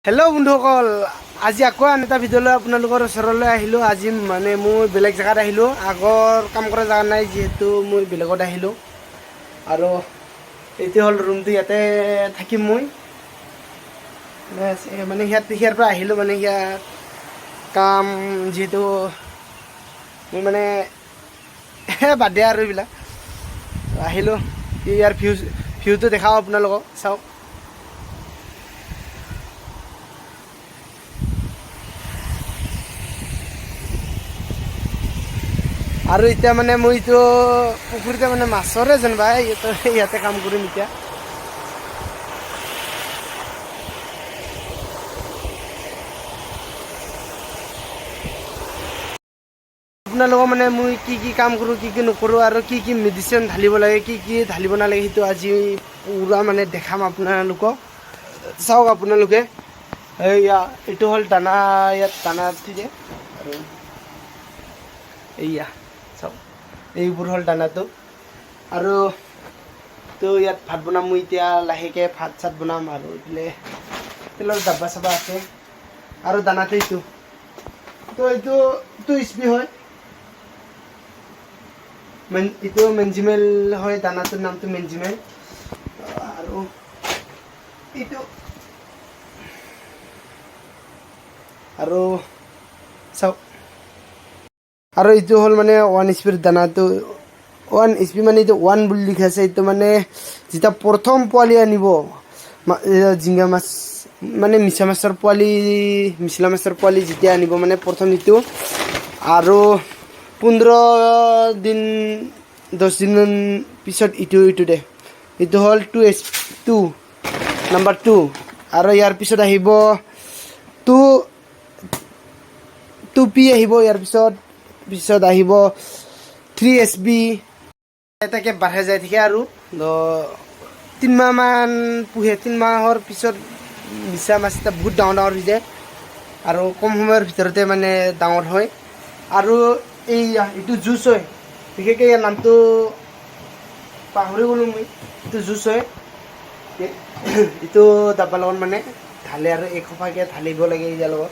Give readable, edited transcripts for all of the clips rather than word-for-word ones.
Hello' বন্ধুসকল, আজি আকৌ আন এটা ভিডিঅ'লৈ আপোনালোকৰ ওচৰলৈ আহিলোঁ। আজি মানে মই বেলেগ জেগাত আহিলোঁ। আগৰ কাম কৰা জেগা নাই, যিহেতু মই বেলেগত আহিলোঁ। আৰু এইটো হ'ল ৰুমটো, ইয়াতে থাকিম মই। মানে ইয়াৰ পৰা আহিলোঁ, মানে ইয়াত কাম যিহেতু মই মানে বাদ দিয়া আৰু এইবিলাক আহিলোঁ। ইয়াৰ ভিউটো দেখাওঁ আপোনালোকক, চাওক। আৰু এতিয়া মানে মই এইটো পুখুৰীতে মানে মাছৰে যেনিবা ইয়াতে কাম কৰিম এতিয়া। আপোনালোকক মানে মই কি কাম কৰোঁ, কি নকৰোঁ, আৰু কি মেডিচিন ঢালিব লাগে, কি ঢালিব নালাগে, সেইটো আজি পুৰা মানে দেখাম আপোনালোকক। চাওক আপোনালোকে, এইটো হ'ল দানা, ইয়াত দানা দিয়ে। আৰু এইয়া চাওক, এইবোৰ হ'ল দানাটো। আৰু তো ইয়াত ভাত বনাম মই এতিয়া, লাহেকৈ ভাত চাত বনাম। আৰু এইফালে তেলৰ ডাব্বা চাব্বা আছে। আৰু দানাটো এইটো স্পি হয়, এইটো মেনজিমেল হয়, দানাটোৰ নামটো মেনজিমেল। আৰু এইটো আৰু চাওক, আৰু এইটো হ'ল মানে 1 স্পিৰ দানাটো। 1 স্পি মানে এইটো 1 বুলি লিখা আছে। এইটো মানে যেতিয়া প্ৰথম পোৱালি আনিব জিঙা মাছ, মানে মিছা মাছৰ পোৱালি যেতিয়া আনিব, মানে প্ৰথম এইটো। আৰু 15 দিন 10 দিন পিছত এইটো দে। এইটো হ'ল 2 নাম্বাৰ 2। আৰু ইয়াৰ পিছত আহিব 2P আহিব। ইয়াৰ পিছত আহিব 3SB। এটাকে বাঢ়াই যাই থাকে। আৰু 3 মাহমান পুহে। 3 মাহৰ পিছত মিছা মাছ এটা বহুত ডাঙৰ হৈ যায়, আৰু কম সময়ৰ ভিতৰতে মানে ডাঙৰ হয়। আৰু এইটো জুচ হয়, বিশেষকৈ ইয়াৰ নামটো পাহৰি গ'লোঁ মই। এইটো জুচ হয়, এইটো ডাব্বাৰ লগত মানে ঢালে, আৰু একসোপাকৈ ঢালিব লাগে ইয়াৰ লগত।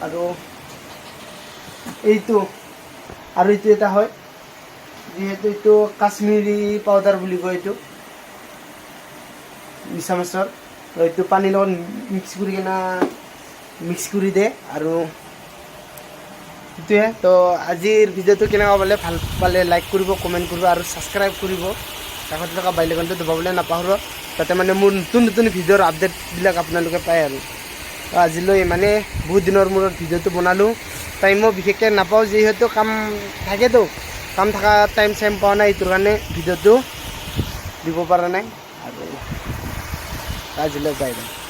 আৰু এইটো এটা হয়, যিহেতু এইটো কাশ্মীৰী পাউডাৰ বুলি কয়। এইটো মিছা মাছৰ, এইটো পানীৰ লগত মিক্স কৰি দিয়ে। আৰু সেইটোৱে। তো আজিৰ ভিডিঅ'টো কেনেকুৱা পালে, ভাল পালে লাইক কৰিব, কমেণ্ট কৰিব, আৰু ছাবস্ক্ৰাইব কৰিব। কাষত থকা বেল আইকনটো দবাবলৈ নাপাহৰিব, যাতে মানে মোৰ নতুন ভিডিঅ'ৰ আপডেটবিলাক আপোনালোকে পায়। আৰু আজিলৈ মানে বহুত দিনৰ মূৰত ভিডিঅ'টো বনালোঁ। টাইমো বিশেষকৈ নাপাওঁ, যিহেতু কাম থাকেতো। কাম থকা টাইম পোৱা নাই, এইটোৰ কাৰণে ভিডিঅ'টো দিব পৰা নাই। আৰু আজিলৈ বাই বাই।